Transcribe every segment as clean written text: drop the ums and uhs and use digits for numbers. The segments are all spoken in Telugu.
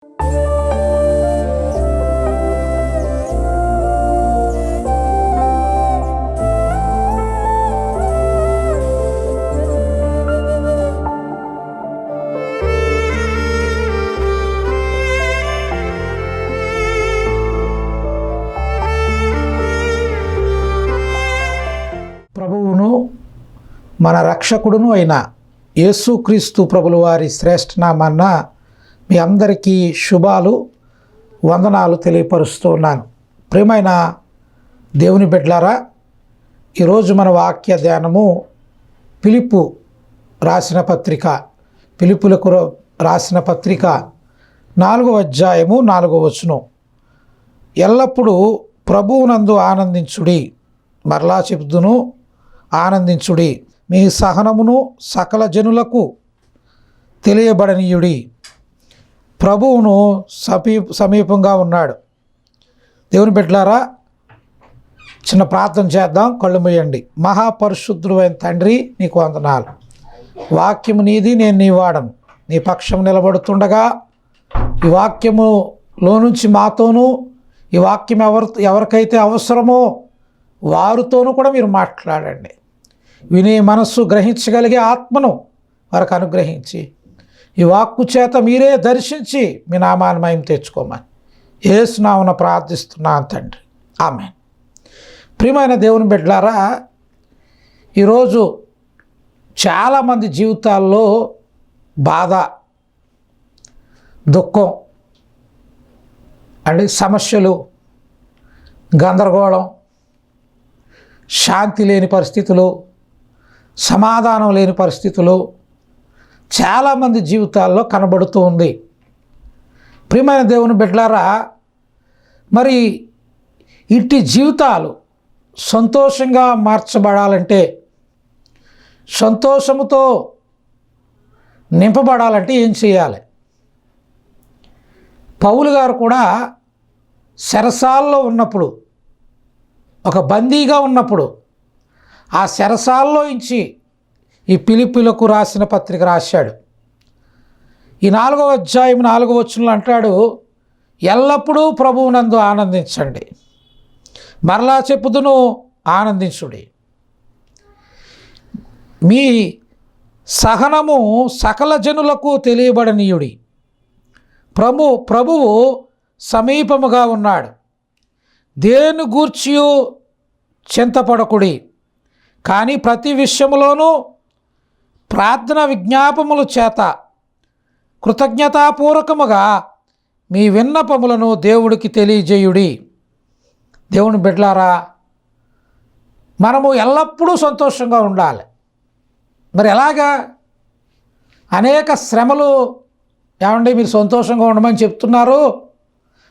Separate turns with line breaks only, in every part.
ప్రభువును మన రక్షకుడును అయిన యేసుక్రీస్తు ప్రభుల వారి శ్రేష్ఠ నామాన్న మీ అందరికీ శుభాలు వందనాలు తెలియపరుస్తూ ఉన్నాను. ప్రియమైన దేవుని బిడ్డలారా, ఈరోజు మన వాక్య ధ్యానము ఫిలిప్పు రాసిన పత్రిక, ఫిలిప్పులకు రాసిన పత్రిక 4వ అధ్యాయము 4వ వచనం. ఎల్లప్పుడూ ప్రభువునందు ఆనందించుడి, మరలా చెబుదును ఆనందించుడి, మీ సహనమును సకల జనులకు తెలియబడనీయుడి. ప్రభువును సమీపంగా ఉన్నాడు. దేవుని బిడ్డలారా, చిన్న ప్రార్థన చేద్దాం. కళ్ళు మూయండి. మహాపరిశుద్ధుడైన తండ్రి, నీకు వందనాలు. వాక్యము నీది, నేను నీ వాడను. నీ పక్షం నిలబడుతుండగా ఈ వాక్యములో నుంచి మాతోనూ, ఈ వాక్యం ఎవరికైతే అవసరమో వారితోనూ కూడా మీరు మాట్లాడండి. వినే మనస్సు, గ్రహించగలిగే ఆత్మను వారికి అనుగ్రహించి ఈ వాక్కు చేత మీరే దర్శించి మీ నామాన్ని మహిమ తెచ్చుకోమని యేసు నామమున ప్రార్థిస్తున్నాను తండ్రి, ఆమేన్. ప్రియమైన దేవుని బిడ్డలారా, ఈరోజు చాలామంది జీవితాల్లో బాధ, దుఃఖం అండ్ సమస్యలు, గందరగోళం, శాంతి లేని పరిస్థితులు, సమాధానం లేని పరిస్థితులు చాలామంది జీవితాల్లో కనబడుతూ ఉంది. ప్రియమైన దేవుని బిడ్డలారా, మరి ఇట్టి జీవితాలు సంతోషంగా మార్చబడాలంటే, సంతోషముతో నింపబడాలంటే ఏం చేయాలి? పౌలు గారు కూడా చెరసాల్లో ఉన్నప్పుడు, ఒక బందీగా ఉన్నప్పుడు, ఆ చెరసాల్లో నుంచి ఈ ఫిలిప్పీలకు రాసిన పత్రిక రాశాడు. ఈ 4వ అధ్యాయం 4వ వచనంలో అంటాడు, ఎల్లప్పుడూ ప్రభువునందు ఆనందించండి, మరలా చెప్పుదును ఆనందించుడి, మీ సహనము సకల జనులకు తెలియబడనీయుడి. ప్రభువు సమీపముగా ఉన్నాడు. దేని గూర్చియు చింతపడకుడి, కానీ ప్రతి విషయములోనూ ప్రార్థన విజ్ఞాపముల చేత కృతజ్ఞతాపూర్వకముగా మీ విన్నపములను దేవుడికి తెలియజేయుడి. దేవుని బిడ్డలారా, మనము ఎల్లప్పుడూ సంతోషంగా ఉండాలి. మరి ఎలాగా? అనేక శ్రమలు, ఏమండి మీరు సంతోషంగా ఉండమని చెప్తున్నారు.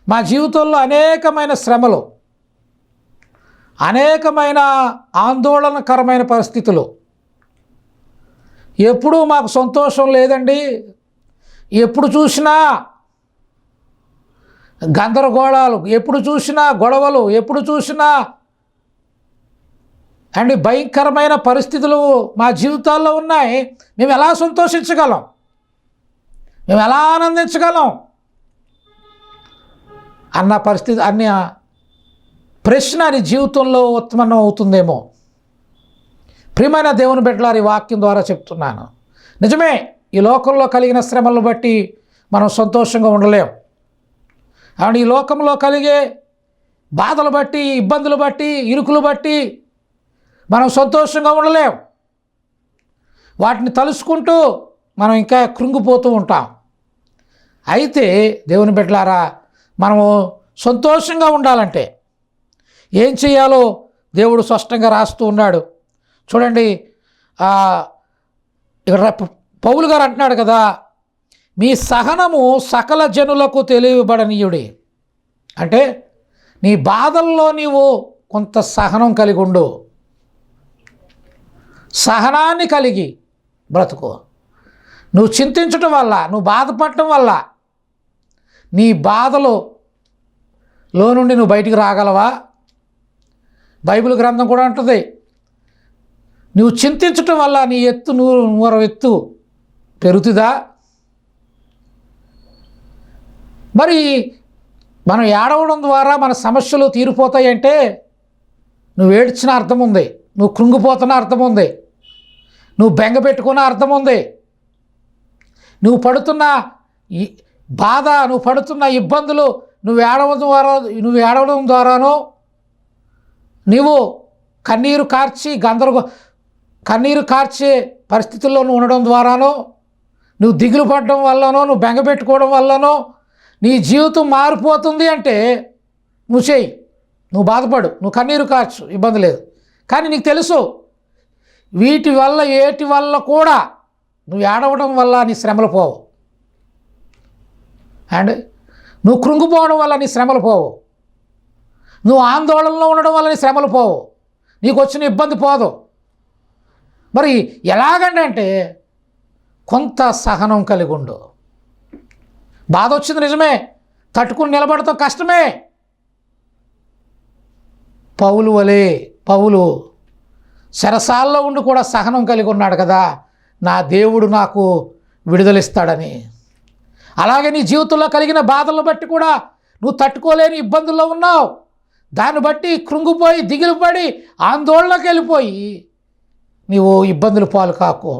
మా జీవితంలో అనేకమైన శ్రమలు, అనేకమైన ఆందోళనకరమైన పరిస్థితులు, ఎప్పుడూ మాకు సంతోషం లేదండి. ఎప్పుడు చూసినా గందరగోళాలు, ఎప్పుడు చూసినా గొడవలు, ఎప్పుడు చూసినా అండ్ భయంకరమైన పరిస్థితులు మా జీవితాల్లో ఉన్నాయి. మేము ఎలా సంతోషించగలం? మేము ఎలా ఆనందించగలం అన్న పరిస్థితి, అన్న ప్రశ్న నీ జీవితంలో ఉత్పన్నం అవుతుందేమో. ప్రియమైన దేవుని బిడ్డలారా, ఈ వాక్యం ద్వారా చెప్తున్నాను. నిజమే, ఈ లోకంలో కలిగిన శ్రమలను బట్టి మనం సంతోషంగా ఉండలేం. అండ్ ఈ లోకంలో కలిగే బాధలు బట్టి, ఇబ్బందులు బట్టి, ఇరుకులు బట్టి మనం సంతోషంగా ఉండలేం. వాటిని తలుసుకుంటూ మనం ఇంకా కృంగిపోతూ ఉంటాం. అయితే దేవుని బిడ్డలారా, మనము సంతోషంగా ఉండాలంటే ఏం చేయాలో దేవుడు స్పష్టంగా రాస్తూ ఉన్నాడు. చూడండి, ఇక్కడ పౌలు గారు అంటున్నాడు కదా, మీ సహనము సకల జనులకు తెలియబడనీయుడి. అంటే నీ బాధల్లో నీవు కొంత సహనం కలిగి ఉండు, సహనాన్ని కలిగి బ్రతుకు. నువ్వు చింతించటం వల్ల, నువ్వు బాధపడటం వల్ల నీ బాధలో నుండి నువ్వు బయటికి రాగలవా? బైబిల్ గ్రంథం కూడా అంటుంది, నువ్వు చింతించటం వల్ల నీ ఎత్తు నూరు ఎత్తు పెరుగుతుందా? మరి మనం ఏడవడం ద్వారా మన సమస్యలు తీరిపోతాయంటే నువ్వు ఏడ్చిన అర్థం ఉంది, నువ్వు కృంగిపోతున్న అర్థం ఉంది, నువ్వు బెంగ పెట్టుకున్న అర్థం ఉంది, నువ్వు పడుతున్న బాధ, నువ్వు పడుతున్న ఇబ్బందులు నువ్వు ఏడవడం ద్వారానో, నీవు కన్నీరు కార్చే పరిస్థితుల్లో నువ్వు ఉండడం ద్వారానో, నువ్వు దిగులు పడడం వల్లనో, నువ్వు బెంగ పెట్టుకోవడం వల్లనో నీ జీవితం మారిపోతుంది అంటే నువ్వు చేయి, నువ్వు బాధపడు, నువ్వు కన్నీరు కార్చు, ఇబ్బంది లేదు. కానీ నీకు తెలుసు వీటి వల్ల ఏటి వల్ల కూడా నువ్వు ఏడవడం వల్ల నీ శ్రమలు పోవు, అండ్ నువ్వు కృంగిపోవడం వల్ల నీ శ్రమలు పోవు, నువ్వు ఆందోళనలో ఉండడం వల్ల నీ శ్రమలు పోవు, నీకు వచ్చిన ఇబ్బంది పోదు. మరి ఎలాగంటే కొంత సహనం కలిగి ఉండు. బాధ వచ్చింది నిజమే, తట్టుకుని నిలబడతాం కష్టమే. పౌలు చెరసాల్లో ఉండి కూడా సహనం కలిగి ఉన్నాడు కదా, నా దేవుడు నాకు విడుదలిస్తాడని. అలాగే నీ జీవితంలో కలిగిన బాధలను బట్టి కూడా నువ్వు తట్టుకోలేని ఇబ్బందుల్లో ఉన్నావు, దాన్ని బట్టి కృంగిపోయి దిగులు పడి ఆందోళనకి వెళ్ళిపోయి నీవు ఇబ్బందులు పాలు కాకు.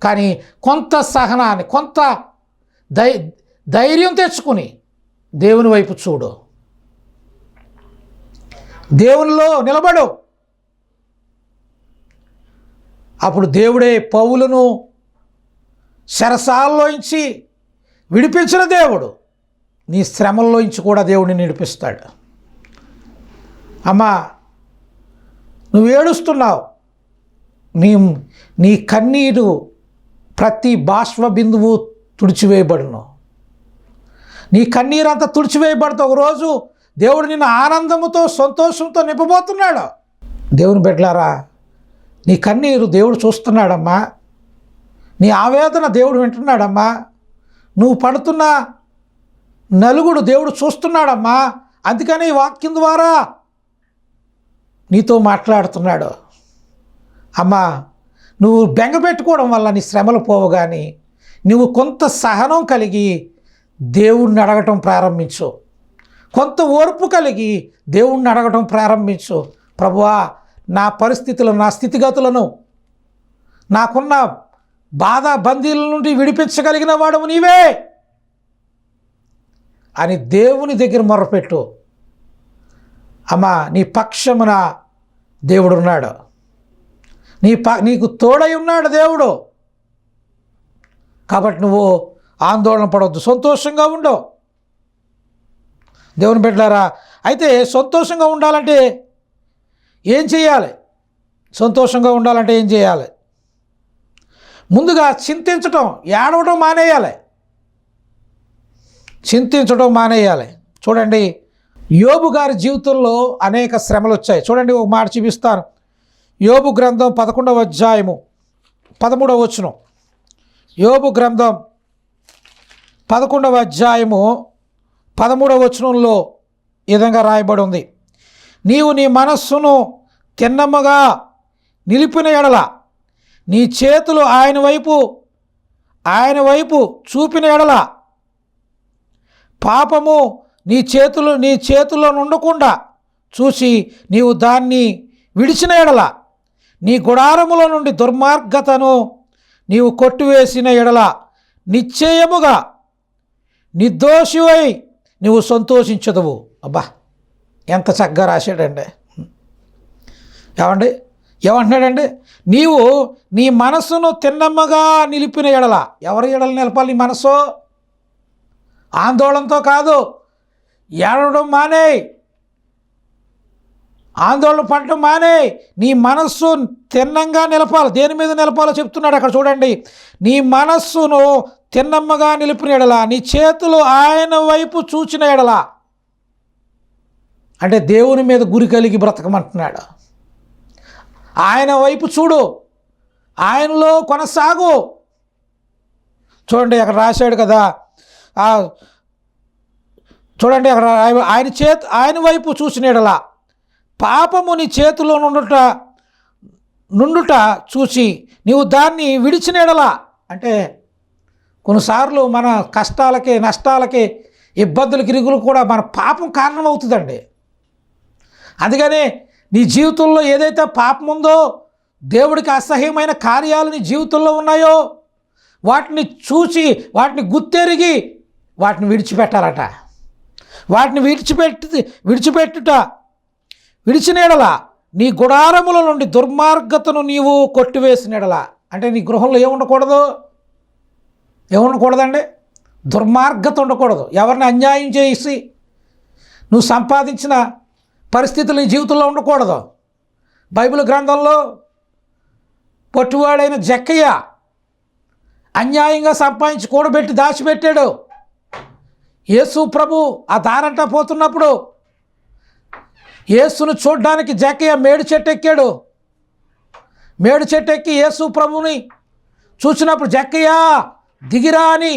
కానీ కొంత సహనాన్ని, కొంత ధైర్యం తెచ్చుకుని దేవుని వైపు చూడు, దేవునిలో నిలబడు. అప్పుడు దేవుడే పౌలును చెరసాల్లోంచి విడిపించిన దేవుడు నీ శ్రమల్లోంచి కూడా దేవుడిని విడిపిస్తాడు. అమ్మా, నువ్వు ఏడుస్తున్నావు, నీ కన్నీరు ప్రతి బాష్ప బిందువు తుడిచివేయబడును. నీ కన్నీరంతా తుడిచివేయబడితే ఒకరోజు దేవుడు నిన్ను ఆనందముతో సంతోషంతో నింపబోతున్నాడు. దేవుని బిడ్డలారా, నీ కన్నీరు దేవుడు చూస్తున్నాడమ్మా, నీ ఆవేదన దేవుడు వింటున్నాడమ్మా, నువ్వు పడుతున్న నలుగుడు దేవుడు చూస్తున్నాడమ్మా. అందుకని ఈ వాక్యం ద్వారా నీతో మాట్లాడుతున్నాడు. అమ్మా, నువ్వు బెంగ పెట్టుకోవడం వల్ల నీ శ్రమలు పోవు, కానీ నువ్వు కొంత సహనం కలిగి దేవుణ్ణి అడగటం ప్రారంభించు, కొంత ఓర్పు కలిగి దేవుణ్ణి అడగటం ప్రారంభించు. ప్రభువా, నా పరిస్థితులను, నా స్థితిగతులను, నాకున్న బాధ బందీల నుండి విడిపించగలిగిన వాడవు నీవే అని దేవుని దగ్గర మొరపెట్టు. అమ్మా, నీ పక్షమున దేవుడు ఉన్నాడు, నీకు తోడై ఉన్నాడు దేవుడు. కాబట్టి నువ్వు ఆందోళన పడవద్దు, సంతోషంగా ఉండవు. దేవుని బిడ్డలారా, అయితే సంతోషంగా ఉండాలంటే ఏం చేయాలి? సంతోషంగా ఉండాలంటే ఏం చేయాలి? ముందుగా చింతించటం, ఏడవడం మానేయాలి, చింతించడం మానేయాలి. చూడండి, యోబు గారి జీవితంలో అనేక శ్రమలు వచ్చాయి. చూడండి, ఒక మాట చూపిస్తాను. యోబు గ్రంథం 11వ అధ్యాయము 13వ వచనం. యోబు గ్రంథం 11వ అధ్యాయము 13వ వచనంలో ఈ విధంగా రాయబడి ఉంది. నీవు నీ మనస్సును తిన్నమ్మగా నిలిపిన ఎడల, నీ చేతులు ఆయన వైపు చూపిన ఎడల, పాపము నీ చేతుల్లో ఉండకుండా చూసి నీవు దాన్ని విడిచిన ఎడల, నీ గుడారములో నుండి దుర్మార్గతను నీవు కొట్టివేసిన ఎడల, నిశ్చయముగా నిర్దోషివై నువ్వు సంతోషించదువు. అబ్బా, ఎంత చక్కగా రాశాడండి. ఏమంటున్నాడండి? నీవు నీ మనస్సును తిన్నమ్మగా నిలిపిన ఎడల. ఎవరి ఎడల నిలపాలి నీ మనస్సు? ఆందోళనతో కాదు, ఏడవడం మానే, ఆందోళన పడటం మానే, నీ మనస్సు తిన్నంగా నిలపాలి. దేని మీద నిలపాలో చెప్తున్నాడు అక్కడ చూడండి. నీ మనస్సును తిన్నమ్మగా నిలిపిన ఎడల, నీ చేతులు ఆయన వైపు చూచిన ఎడల, అంటే దేవుని మీద గురి కలిగి బ్రతకమంటున్నాడు. ఆయన వైపు చూడు, ఆయనలో కొనసాగు. చూడండి, అక్కడ రాశాడు కదా, చూడండి అక్కడ ఆయన వైపు చూసిన ఎడల, పాపము నీ చేతిలో నుండుట చూసి నీవు దాన్ని విడిచిన ఎడల. అంటే కొన్నిసార్లు మన కష్టాలకి, నష్టాలకి, ఇబ్బందులకు ఇరుగులు కూడా మన పాపం కారణం అవుతుందండి. అందుకనే నీ జీవితంలో ఏదైతే పాపం ఉందో, దేవుడికి అసహ్యమైన కార్యాలు నీ జీవితంలో ఉన్నాయో వాటిని చూసి, వాటిని గుర్తెరిగి వాటిని విడిచిపెట్టాలట. వాటిని విడిచిన ఎడల నీ గుడారముల నుండి దుర్మార్గతను నీవు కొట్టివేసిన ఎడల, అంటే నీ గృహంలో ఏముండకూడదండి? దుర్మార్గత ఉండకూడదు. ఎవరిని అన్యాయం చేసి నువ్వు సంపాదించిన పరిస్థితులు నీ జీవితంలో ఉండకూడదు. బైబిల్ గ్రంథంలో పొట్టువాడైన జక్కయ్య అన్యాయంగా సంపాదించి కూడబెట్టి దాచిపెట్టాడు. యేసు ప్రభు ఆ దారంటా పోతున్నప్పుడు యేసును చూడ్డానికి జక్కయ్య మేడు చెట్టు ఎక్కాడు. మేడు చెట్టు ఎక్కి యేసు ప్రభుని చూసినప్పుడు జక్కయ్య దిగిరా అని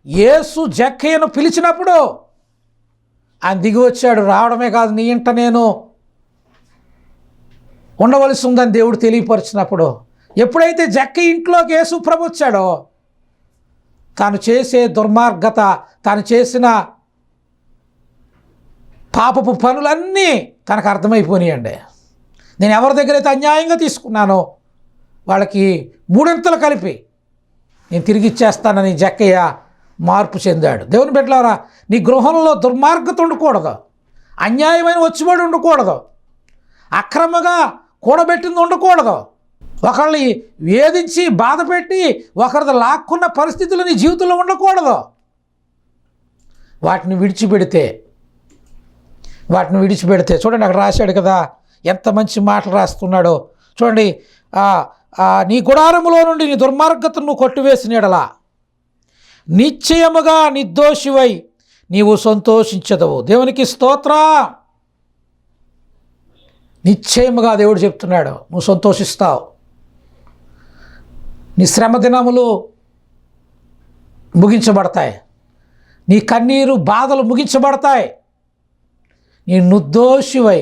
యేసు జక్కయ్యను పిలిచినప్పుడు ఆయన దిగి వచ్చాడు. రావడమే కాదు, నీ ఇంట నేను ఉండవలసి ఉందని దేవుడు తెలియపరిచినప్పుడు, ఎప్పుడైతే జక్కయ్య ఇంట్లోకి యేసు ప్రభు వచ్చాడో తాను చేసే దుర్మార్గత, తాను చేసిన పాపపు పనులన్నీ తనకు అర్థమైపోయినాయండి. నేను ఎవరి దగ్గర అయితే అన్యాయంగా తీసుకున్నానో వాళ్ళకి మూడింతలు కలిపి నేను తిరిగి ఇచ్చేస్తానని జక్కయ్య మార్పు చెందాడు. దేవుని బిడ్డలారా, నీ గృహంలో దుర్మార్గత ఉండకూడదు, అన్యాయమైన వచ్చుబడి ఉండకూడదు, అక్రమంగా కూడబెట్టింది ఉండకూడదు, ఒకళ్ళని వేధించి బాధపెట్టి ఒకరిది లాక్కున్న పరిస్థితులు నీ జీవితంలో ఉండకూడదు. వాటిని విడిచిపెడితే చూడండి, అక్కడ రాశాడు కదా, ఎంత మంచి మాటలు రాస్తున్నాడో చూడండి. నీ గుడారములో నుండి నీ దుర్మార్గతను నువ్వు కొట్టివేసిన ఎడల నిశ్చయముగా నిర్దోషివై నీవు సంతోషించదవు. దేవునికి స్తోత్రం. నిశ్చయముగా దేవుడు చెప్తున్నాడు, నువ్వు సంతోషిస్తావు. నీ శ్రమ దినములు ముగించబడతాయి, నీ కన్నీరు బాధలు ముగించబడతాయి, నీ నిర్దోషివై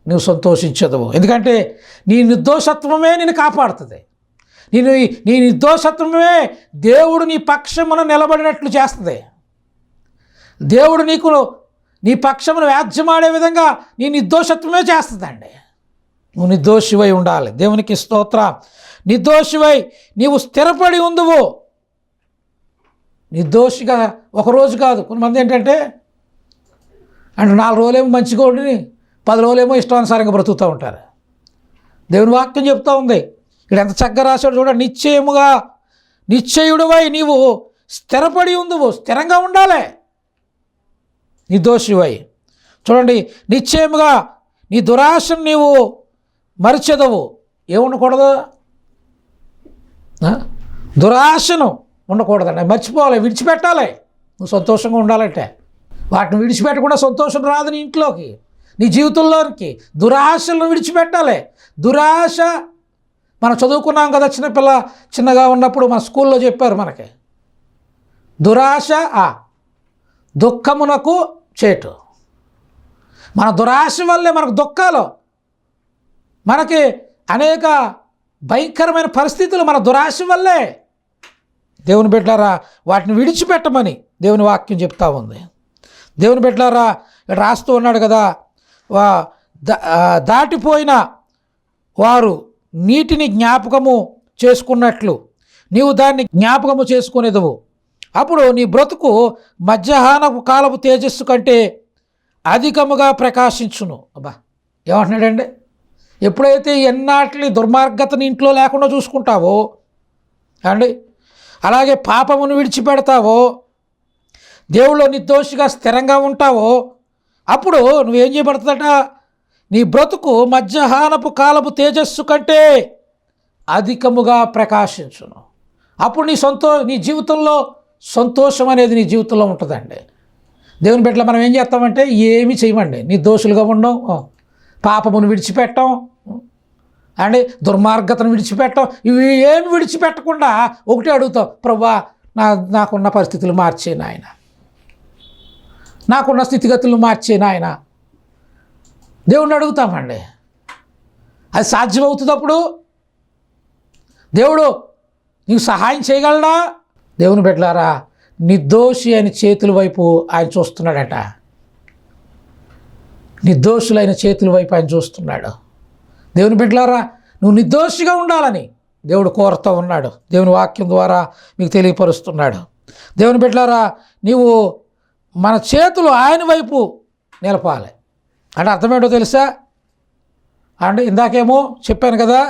నువ్వు సంతోషించదవు. ఎందుకంటే నీ నిర్దోషత్వమే నిన్ను కాపాడుతుంది. నీ నిర్దోషత్వమే దేవుడు నీ పక్షమును నిలబడినట్లు చేస్తుంది. దేవుడు నీ పక్షమును వ్యాజ్యమాడే విధంగా నీ నిర్దోషత్వమే చేస్తుందండి. నువ్వు నిర్దోషివై ఉండాలి. దేవునికి స్తోత్రం. నిర్దోషివై నీవు స్థిరపడి ఉందువు. నిర్దోషిగా ఒకరోజు కాదు. కొంతమంది ఏంటంటే 4 రోజులేమో మంచిగా ఉండి 10 రోజులేమో ఇష్టానుసారంగా బ్రతుకుతూ ఉంటారు. దేవుని వాక్యం చెప్తూ ఉంది, ఇక్కడ ఎంత చక్కగా రాశాడు చూడండి. నిశ్చయుడివై నీవు స్థిరపడి ఉందువు. స్థిరంగా ఉండాలి. నిర్దోషివై చూడండి, నిశ్చయముగా నీ దురాశను నీవు మరిచెదవు. ఏముండకూడదు? దురాశను ఉండకూడదండి, మర్చిపోవాలి, విడిచిపెట్టాలి. నువ్వు సంతోషంగా ఉండాలంటే వాటిని విడిచిపెట్టకుండా సంతోషం రాదు నీ ఇంట్లోకి, నీ జీవితంలోనికి. దురాశలను విడిచిపెట్టాలి. దురాశ మనం చదువుకున్నాం కదా, చిన్నగా ఉన్నప్పుడు మన స్కూల్లో చెప్పారు మనకి, దురాశ దుఃఖమునకు చేటు. మన దురాశ వల్లే మనకు దుఃఖాలు, మనకి అనేక భయంకరమైన పరిస్థితులు మన దురాశ వల్లే. దేవుని బిడ్డలారా, వాటిని విడిచిపెట్టమని దేవుని వాక్యం చెప్తా ఉంది. దేవుని బిడ్డలారా, ఇక్కడ రాస్తూ ఉన్నాడు కదా, దాటిపోయిన వారు నీటిని జ్ఞాపకము చేసుకున్నట్లు నీవు దాన్ని జ్ఞాపకము చేసుకునేదవు. అప్పుడు నీ బ్రతుకు మధ్యాహ్నపు కాలపు తేజస్సు కంటే అధికముగా ప్రకాశించును. అబ్బా, ఏమంటున్నాడండి? ఎప్పుడైతే ఎన్నాటిని దుర్మార్గతని ఇంట్లో లేకుండా చూసుకుంటావో అండి, అలాగే పాపమును విడిచిపెడతావో, దేవుళ్ళో నిర్దోషిగా స్థిరంగా ఉంటావో, అప్పుడు నువ్వేం చేయబడుతుందట? నీ బ్రతుకు మధ్యాహ్నపు కాలపు తేజస్సు కంటే అధికముగా ప్రకాశించును. అప్పుడు నీ జీవితంలో సంతోషం అనేది నీ జీవితంలో ఉంటుందండి. దేవుని బిడ్డలు మనం ఏం చేస్తామంటే ఏమి చేయమండి, నిర్దోషులుగా ఉండం, పాపమును విడిచిపెట్టం అండి, దుర్మార్గతను విడిచిపెట్టం. ఇవి ఏమి విడిచిపెట్టకుండా ఒకటే అడుగుతాం, ప్రభువా నాకున్న పరిస్థితులు మార్చే నాయన, నాకున్న స్థితిగతులు మార్చే నాయన. దేవుణ్ణి అడుగుతామండి. అది సాధ్యమవుతుంది. అప్పుడు దేవుడు నీకు సహాయం చేయగలడా? దేవుని బిడ్డలారా, నిర్దోషి అయిన చేతుల వైపు ఆయన చూస్తున్నాడట. నిర్దోషులైన చేతుల వైపు ఆయన చూస్తున్నాడు. దేవుని బిడ్డలారా, నువ్వు నిర్దోషిగా ఉండాలని దేవుడు కోరుతూ ఉన్నాడు. దేవుని వాక్యం ద్వారా మీకు తెలియపరుస్తున్నాడు. దేవుని బిడ్డలారా, నీవు మన చేతులు ఆయన వైపు నిలపాలి అంటే అర్థమేంటో తెలుసా అంటే ఇందాకేమో చెప్పాను కదా,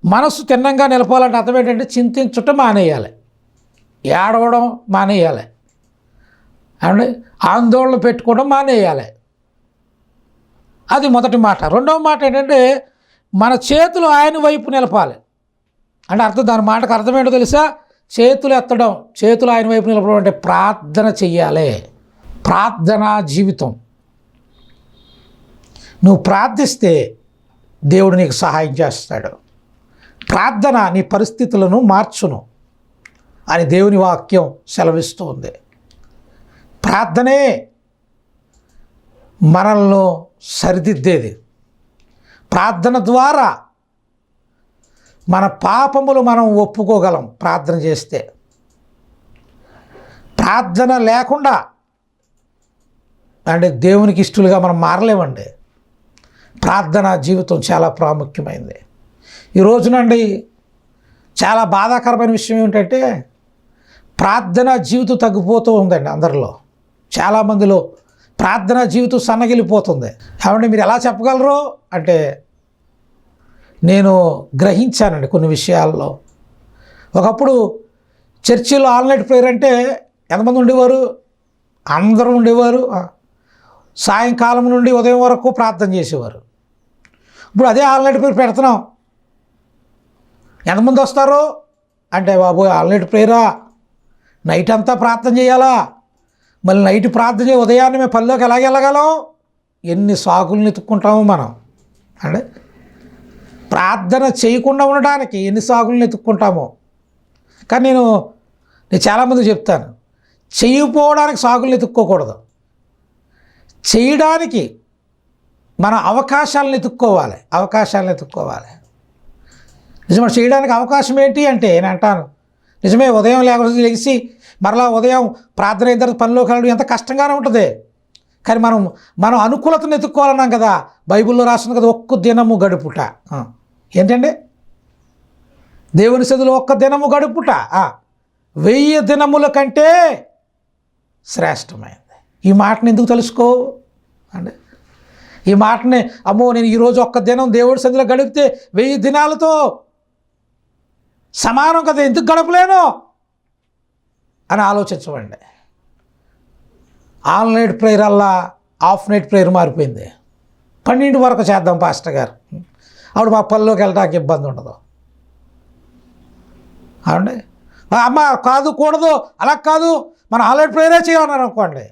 మనసు తిన్నంగా నిలపాలంటే అర్థం ఏంటంటే చింతించటం మానేయాలి, ఏడవడం మానేయాలి, అంటే ఆందోళన పెట్టుకోవడం మానేయాలి. అది మొదటి మాట. రెండవ మాట ఏంటంటే మన చేతులు ఆయన వైపు నిలపాలి అంటే అర్థం, దాని మాటకు అర్థమేంటో తెలుసా, చేతులు ఎత్తడం, చేతులు ఆయన వైపు నిలపడం అంటే ప్రార్థన చెయ్యాలి. ప్రార్థనా జీవితం. నువ్వు ప్రార్థిస్తే దేవుడు నీకు సహాయం చేస్తాడు. ప్రార్థన నీ పరిస్థితులను మార్చును అని దేవుని వాక్యం సెలవిస్తుంది. ప్రార్థనే మనల్ని సరిదిద్దేది. ప్రార్థన ద్వారా మన పాపములు మనం ఒప్పుకోగలం ప్రార్థన చేస్తే. ప్రార్థన లేకుండా అంటే దేవునికి ఇష్టలుగా మనం మారలేమండి. ప్రార్థన జీవితం చాలా ప్రాముఖ్యమైనది. ఈ రోజునండి చాలా బాధాకరమైన విషయం ఏమిటంటే ప్రార్థన జీవితం తగ్గిపోతూ ఉందండి అందరిలో. చాలామందిలో ప్రార్థన జీవితం సన్నగిలిపోతుంది. కాబట్టి మీరు ఎలా చెప్పగలరు అంటే నేను గ్రహించానండి కొన్ని విషయాల్లో. ఒకప్పుడు చర్చిలో ఆల్నైట్ ప్రేయర్ అంటే ఎంతమంది ఉండేవారు? అందరూ ఉండేవారు. సాయంకాలం నుండి ఉదయం వరకు ప్రార్థన చేసేవారు. ఇప్పుడు అదే ఆల్నైట్ ప్రేయర్ పెడుతున్నాం. ఎంతమంది వస్తారు అంటే బాబోయ్ ఆల్నైట్ ప్రేయరా, నైట్ అంతా ప్రార్థన చేయాలా, మళ్ళీ నైట్ ప్రార్థన చేయ ఉదయాన్నే మేము పనిలోకి ఎలాగ వెళ్ళగలం? ఎన్ని సాకులను ఎత్తుక్కుంటాము మనం అంటే ప్రార్థన చేయకుండా ఉండడానికి ఎన్ని సాకులను ఎత్తుక్కుంటామో. కానీ నేను చాలామంది చెప్తాను, చేయకపోవడానికి సాకులను ఎత్తుక్కోకూడదు, చేయడానికి మన అవకాశాలను ఎత్తుక్కోవాలి. నిజమే, చేయడానికి అవకాశం ఏంటి అంటే నేను అంటాను, నిజమే ఉదయం లెగిసి మరలా ఉదయం ప్రార్థన అయిన తర్వాత పనిలోకి వెళ్ళడం ఎంత కష్టంగానే ఉంటుంది. కానీ మనం అనుకూలతను ఎత్తుక్కోవాలన్నాం కదా. బైబిల్లో రాస్తుంది కదా, ఒక్క దినము గడుపుట. ఏంటండి? దేవుని సన్నిధిలో ఒక్క దినము గడుపుట 1000 దినముల కంటే శ్రేష్టమైంది. ఈ మాటను ఎందుకు తెలుసుకో అంటే ఈ మాటని అమ్మో నేను ఈరోజు ఒక్క దినం దేవుడి సన్నిధిలో గడిపితే 1000 దినాలతో సమానం కదా, ఎందుకు గడపలేను అని ఆలోచించవండి. ఆల్ నైట్ ప్రేయర్ అలా హాఫ్ నైట్ ప్రేయర్ మారిపోయింది. 12 వరకు చేద్దాం పాస్టర్ గారు, అప్పుడు మా పనిలోకి వెళ్ళడానికి ఇబ్బంది ఉండదు. అవునండి, అమ్మ కాదు కూడదు అలా కాదు, మనం ఆల్ నైట్ ప్రేయరే చేయాలన్నారు అనుకోండి,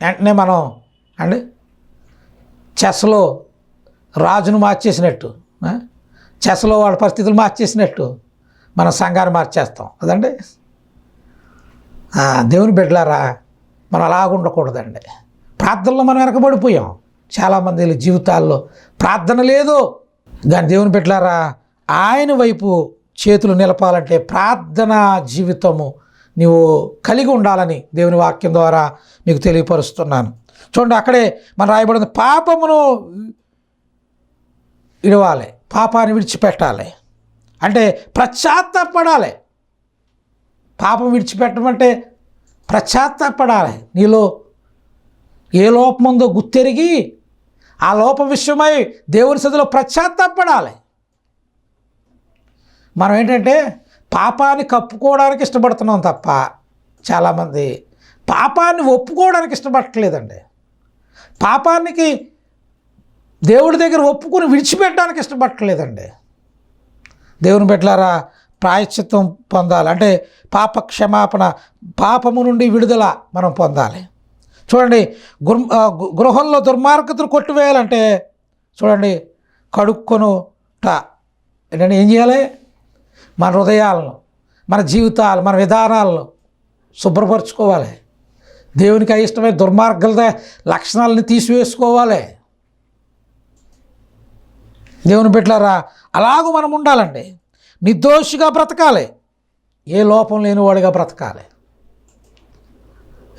వెంటనే మనం అండి చెస్లో రాజును మార్చేసినట్టు, చెస్లో వాళ్ళ పరిస్థితులు మార్చేసినట్టు మన సంఘాన్ని మార్చేస్తాం కదండి. దేవుని బిడ్డలారా, మనం అలాగ ఉండకూడదండి. ప్రార్థనలో మనం వెనకబడిపోయాం. చాలామంది జీవితాల్లో ప్రార్థన లేదు. కానీ దేవుని బిడ్డలారా, ఆయన వైపు చేతులు నిలపాలంటే ప్రార్థనా జీవితము నీవు కలిగి ఉండాలని దేవుని వాక్యం ద్వారా మీకు తెలియపరుస్తున్నాను. చూడండి, అక్కడే మనం రాయబడింది, పాపమును విడవాలి, పాపాన్ని విడిచిపెట్టాలి అంటే పశ్చాత్తాపడాలి. పాపం విడిచిపెట్టమంటే పశ్చాత్తాపడాలి. నీలో ఏ లోపం ఉందో గుర్తెరిగి ఆ లోపం విషయమై దేవుని సన్నిధిలో పశ్చాత్తాపడాలి. మనం ఏంటంటే పాపాన్ని కప్పుకోవడానికి ఇష్టపడుతున్నాం తప్ప చాలామంది పాపాన్ని ఒప్పుకోవడానికి ఇష్టపడట్లేదండి. పాపానికి దేవుడి దగ్గర ఒప్పుకొని విడిచిపెట్టడానికి ఇష్టపడట్లేదండి. దేవుని బిడ్డలారా, ప్రాయశ్చిత్తం పొందాలి అంటే పాప క్షమాపణ, పాపము నుండి విడుదల మనం పొందాలి. చూడండి, గృహంలో దుర్మార్గతను కొట్టివేయాలంటే చూడండి, కడుక్కొనుట ఏంటంటే ఏం చేయాలి? మన హృదయాలను, మన జీవితాలు, మన విధానాలను శుభ్రపరచుకోవాలి. దేవునికి అయిష్టమైన దుర్మార్గాల లక్షణాలని తీసివేసుకోవాలి. దేవుని బిడ్డలారా, అలాగూ మనం ఉండాలండి. నిర్దోషిగా బ్రతకాలి, ఏ లోపం లేనివాడిగా బ్రతకాలి.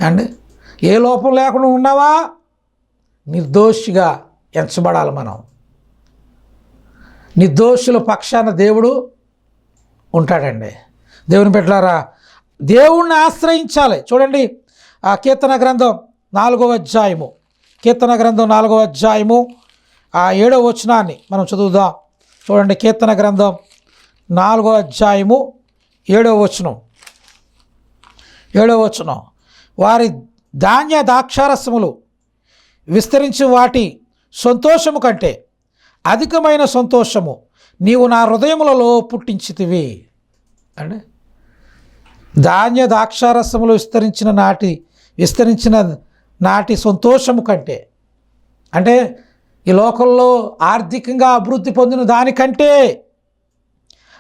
అండి ఏ లోపం లేకుండా ఉన్నావా, నిర్దోషిగా ఎంచబడాలి. మనం నిర్దోషుల పక్షాన దేవుడు ఉంటాడండి. దేవుని బిడ్డలారా, దేవుణ్ణి ఆశ్రయించాలి. చూడండి ఆ కీర్తన గ్రంథం 4వ అధ్యాయము, కీర్తన గ్రంథం 4వ అధ్యాయము 7వ వచనాన్ని మనం చదువుదాం. చూడండి కీర్తన గ్రంథం 4వ అధ్యాయము 7వ వచనం. వారి ధాన్య ద్రాక్షారసములు విస్తరించి వాటి సంతోషము కంటే అధికమైన సంతోషము నీవు నా హృదయములలో పుట్టించితివి. అంటే ధాన్య ద్రాక్షారసములు విస్తరించిన నాటి సంతోషము కంటే, అంటే ఈ లోకంలో ఆర్థికంగా అభివృద్ధి పొందిన దానికంటే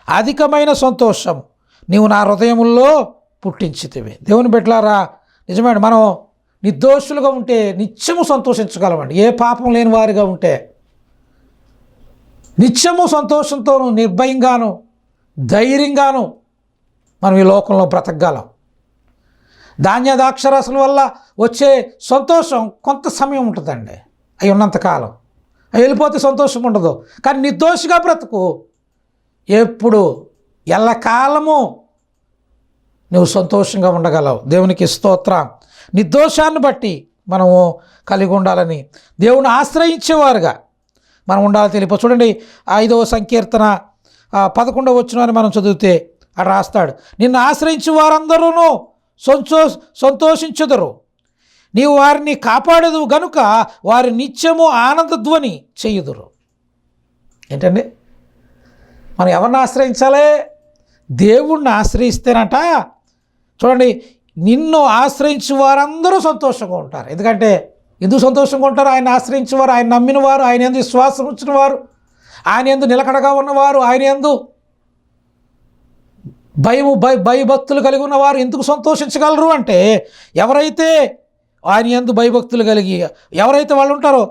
అధికమైన సంతోషం నీవు నా హృదయముల్లో పుట్టించితివి. దేవుని బిడ్డలారా, నిజమే, మనం నిర్దోషులుగా ఉంటే నిత్యము సంతోషించగలమండి. ఏ పాపం లేని వారిగా ఉంటే నిత్యము సంతోషంతోనూ నిర్భయంగాను ధైర్యంగాను మనం ఈ లోకంలో బ్రతకగలం. ధాన్య ద్రాక్షరసల వల్ల వచ్చే సంతోషం కొంత సమయం ఉంటుందండి, అవి ఉన్నంతకాలం. అవి వెళ్ళిపోతే సంతోషం ఉండదు. కానీ నిర్దోషిగా బ్రతుకు, ఎప్పుడు ఎల్లకాలము నువ్వు సంతోషంగా ఉండగలవు. దేవునికి స్తోత్రం. నిర్దోషాన్ని బట్టి మనము కలిగి ఉండాలని, దేవుని ఆశ్రయించేవారుగా మనం ఉండాలి తెలిప. చూడండి 5వ సంకీర్తన 11వ వచనాన్ని మనం చదివితే అక్కడ రాస్తాడు, నిన్ను ఆశ్రయించే వారందరూ సంతోషించుదురు, నీవు వారిని కాపాడదు గనుక వారి నిత్యము ఆనందధ్వని చేయుదురు. ఏంటండి, మనం ఎవరిని ఆశ్రయించాలి? దేవుణ్ణి ఆశ్రయిస్తేనట. చూడండి, నిన్ను ఆశ్రయించే వారందరూ సంతోషంగా ఉంటారు. ఎందుకు సంతోషంగా ఉంటారు? ఆయన ఆశ్రయించేవారు, ఆయన నమ్మిన వారు, ఆయన యందు విశ్వాసం ఉంచిన వారు, ఆయన యందు నిలకడగా ఉన్నవారు, ఆయన యందు భయభక్తులు కలిగి ఉన్నవారు ఎందుకు సంతోషించగలరు అంటే, ఎవరైతే ఆయన యందు భయభక్తులు కలిగి ఎవరైతే వాళ్ళు ఉంటారో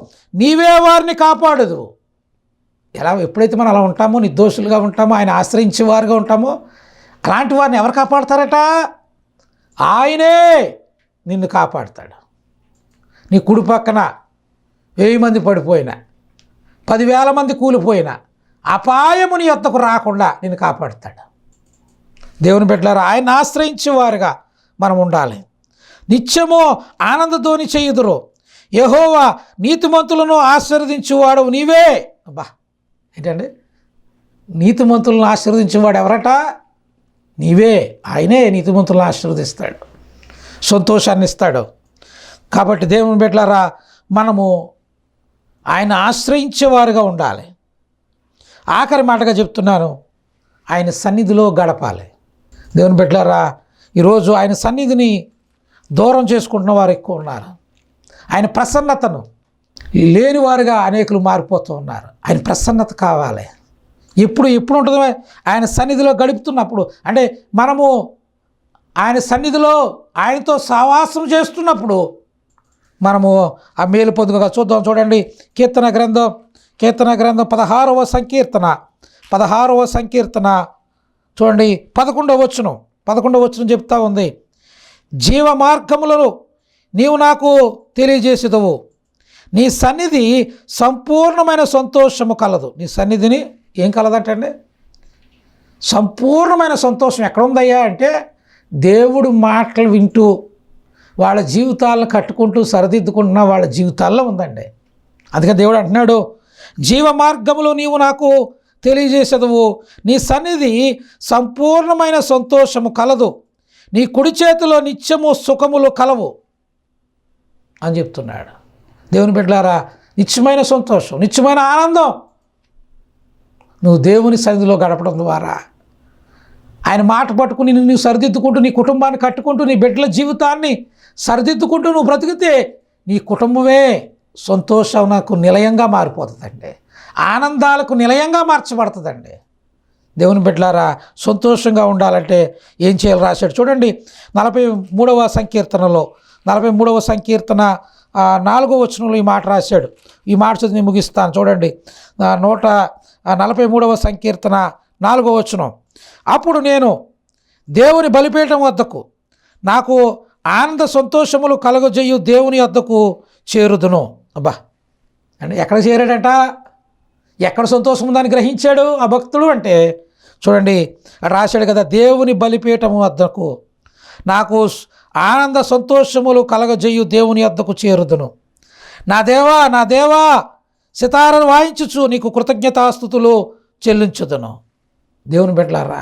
నీవే వారిని కాపాడదు. ఎప్పుడైతే మనం అలా ఉంటామో, నిర్దోషులుగా ఉంటామో, ఆయన ఆశ్రయించేవారుగా ఉంటామో, అలాంటి వారిని ఎవరు కాపాడతారట? ఆయనే నిన్ను కాపాడతాడు. నీ కుడి పక్కన 1000 మంది పడిపోయినా, 10,000 మంది కూలిపోయినా అపాయము నీ యొద్దకు రాకుండా నిన్ను కాపాడతాడు. దేవుని బిడ్డలారా, ఆయన ఆశ్రయించేవారుగా మనం ఉండాలి. నిత్యము ఆనందధ్వని చేయుదురు, యెహోవా నీతిమంతులను ఆశీర్వదించేవాడు నీవే. అబ్బా, ఏంటండి, నీతిమంతులను ఆశీర్వదించేవాడు ఎవరట? నీవే. ఆయనే నీతిమంతులను ఆశీర్వదిస్తాడు, సంతోషాన్ని ఇస్తాడు. కాబట్టి దేవుని బిడ్డలారా, మనము ఆయన ఆశ్రయించేవారుగా ఉండాలి. ఆఖరి మాటగా చెప్తున్నాను, ఆయన సన్నిధిలో గడపాలి. దేవుని బిడ్డలారా, ఈరోజు ఆయన సన్నిధిని దూరం చేసుకుంటున్న వారు ఎక్కువ ఉన్నారు. ఆయన ప్రసన్నతను లేనివారుగా అనేకులు మారిపోతూ ఉన్నారు. ఆయన ప్రసన్నత కావాలి. ఎప్పుడు ఉంటుందో ఆయన సన్నిధిలో గడుపుతున్నప్పుడు, అంటే మనము ఆయన సన్నిధిలో ఆయనతో సహవాసం చేస్తున్నప్పుడు మనము ఆ మేలు పొందుగా చూద్దాం. చూడండి కీర్తన గ్రంథం 16వ సంకీర్తన చూడండి 11వ వచనం చెప్తా ఉంది, జీవ మార్గములను నీవు నాకు తెలియజేసేదవు, నీ సన్నిధి సంపూర్ణమైన సంతోషము కలదు. నీ సన్నిధిని ఏం కలదంటండి? సంపూర్ణమైన సంతోషం ఎక్కడ ఉందయ్యా అంటే, దేవుడు మాటలు వింటూ వాళ్ళ జీవితాలను కట్టుకుంటూ సరిదిద్దుకుంటున్న వాళ్ళ జీవితాల్లో ఉందండి. అందుకే దేవుడు అంటున్నాడు, జీవ మార్గములు నీవు నాకు తెలియజేసేదవు, నీ సన్నిధి సంపూర్ణమైన సంతోషము కలదు, నీ కుడి చేతిలో నిత్యము సుఖములు కలవు అని చెప్తున్నాడు. దేవుని బిడ్డలారా, నిత్యమైన సంతోషం, నిత్యమైన ఆనందం నువ్వు దేవుని సన్నిధిలో గడపడం ద్వారా, ఆయన మాట పట్టుకుని నువ్వు సరిదిద్దుకుంటూ నీ కుటుంబాన్ని కట్టుకుంటూ నీ బిడ్డల జీవితాన్ని సరిదిద్దుకుంటూ నువ్వు బ్రతికితే నీ కుటుంబమే సంతోషంకు నిలయంగా మారిపోతుందండి, ఆనందాలకు నిలయంగా మార్చబడుతుందండి. దేవుని బిడ్డలారా, సంతోషంగా ఉండాలంటే ఏం చేయాలి రాశాడు. చూడండి 43వ సంకీర్తనలో 43వ సంకీర్తన 4వ వచనంలో ఈ మాట రాశాడు. ఈ మాట చదివి నేను ముగిస్తాను. చూడండి 143వ సంకీర్తన 4వ వచనం, అప్పుడు నేను దేవుని బలిపీఠం వద్దకు నాకు ఆనంద సంతోషములు కలగజేయు దేవుని వద్దకు చేరుదును. అబ్బా అంటే ఎక్కడ చేరాడట, ఎక్కడ సంతోషం ఉందని గ్రహించాడు ఆ భక్తుడు అంటే చూడండి రాశాడు కదా, దేవుని బలిపీఠము వద్దకు నాకు ఆనంద సంతోషములు కలగజేయు దేవుని వద్దకు చేరుదును. నా దేవా సితారను వాయించుచు నీకు కృతజ్ఞతాస్తుతులు చెల్లించుదును. దేవుని బిడ్డలారా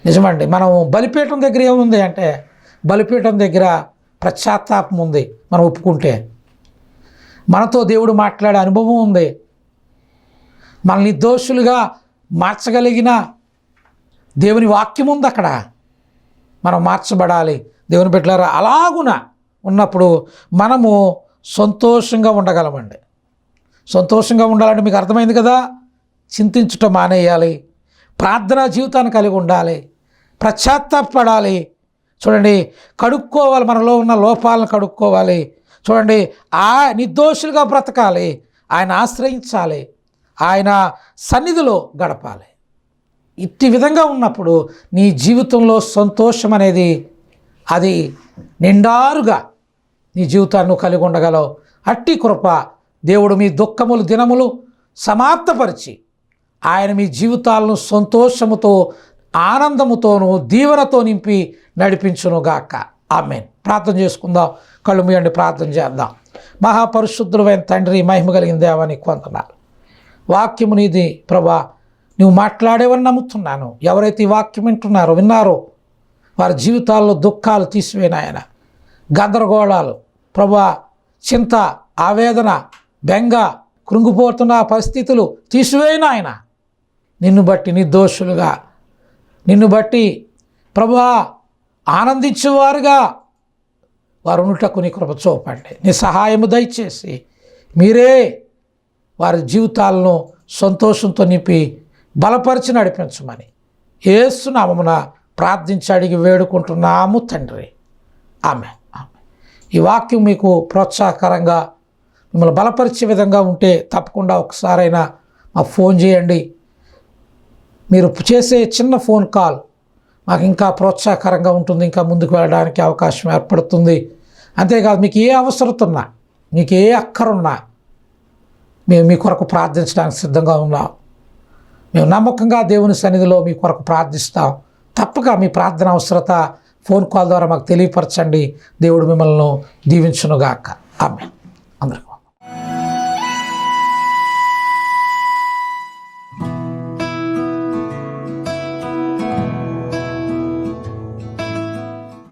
నిజమండి, మనం బలిపీఠం దగ్గర ఏముంది అంటే బలిపీఠం దగ్గర పశ్చాత్తాపం ఉంది. మనం ఒప్పుకుంటే మనతో దేవుడు మాట్లాడే అనుభవం ఉంది. మన నిర్దోషులుగా మార్చగలిగిన దేవుని వాక్యం ఉంది అక్కడ. మనం మార్చబడాలి. దేవుని బిడ్డలారా అలాగున ఉన్నప్పుడు మనము సంతోషంగా ఉండగలమండి. సంతోషంగా ఉండాలంటే మీకు అర్థమైంది కదా, చింతించుట మానేయాలి, ప్రార్థనా జీవితాన్ని కలిగి ఉండాలి, పశ్చాత్తాపడాలి. చూడండి కడుక్కోవాలి, మనలో ఉన్న లోపాలను కడుక్కోవాలి. చూడండి నిర్దోషులుగా బ్రతకాలి, ఆయన ఆశ్రయించాలి, ఆయన సన్నిధిలో గడపాలి. ఇట్టి విధంగా ఉన్నప్పుడు నీ జీవితంలో సంతోషం అనేది అది నిండారుగా నీ జీవితాన్ని కలిగి ఉండగలవు. అట్టి కృప దేవుడు మీ దుఃఖములు దినములు సమాప్తపరిచి ఆయన మీ జీవితాలను సంతోషముతో ఆనందముతోనూ దీవెనతో నింపి నడిపించునుగాక. ఆమేన్. ప్రార్థన చేసుకుందాం. కళ్ళు మూయండి, ప్రార్థన చేద్దాం. మహాపరిశుద్ధుడైన తండ్రి, మహిమ కలిగిన దేవా నీకు వందనాలు. వాక్యము నీది ప్రభా, నువ్వు మాట్లాడేవని నమ్ముతున్నాను. ఎవరైతే ఈ వాక్యం విన్నారో వారి జీవితాల్లో దుఃఖాలు తీసివేనాయన, గందరగోళాలు ప్రభా, చింత, ఆవేదన, బెంగ, కృంగిపోతున్న పరిస్థితులు తీసివేయనాయన. నిన్ను బట్టి నిర్దోషులుగా, నిన్ను బట్టి ప్రభా ఆనందించేవారుగా వారు ఉండుటకు నీ కృప చూపండి. నీ సహాయము దయచేసి మీరే వారి జీవితాలను సంతోషంతో నింపి బలపరిచి నడిపించమని యేసు నామమున ప్రార్థించి అడిగి వేడుకుంటున్నాము తండ్రి. ఆమేన్. ఈ వాక్యం మీకు ప్రోత్సాహకరంగా మిమ్మల్ని బలపరిచే విధంగా ఉంటే తప్పకుండా ఒకసారైనా మాకు ఫోన్ చేయండి. మీరు చేసే చిన్న ఫోన్ కాల్ మాకు ఇంకా ప్రోత్సాహకరంగా ఉంటుంది, ఇంకా ముందుకు వెళ్ళడానికి అవకాశం ఏర్పడుతుంది. అంతేకాదు మీకు ఏ అవసరత ఉన్నా, మీకు ఏ అక్కరున్నా మేము మీ కొరకు ప్రార్థించడానికి సిద్ధంగా ఉన్నాం. మేము నమ్మకంగా దేవుని సన్నిధిలో మీ కొరకు ప్రార్థిస్తాం. తప్పక మీ ప్రార్థన అవసరత ఫోన్ కాల్ ద్వారా మాకు తెలియపరచండి. దేవుడు మిమ్మల్ని దీవించునుగాక. ఆమేన్. అందరికీ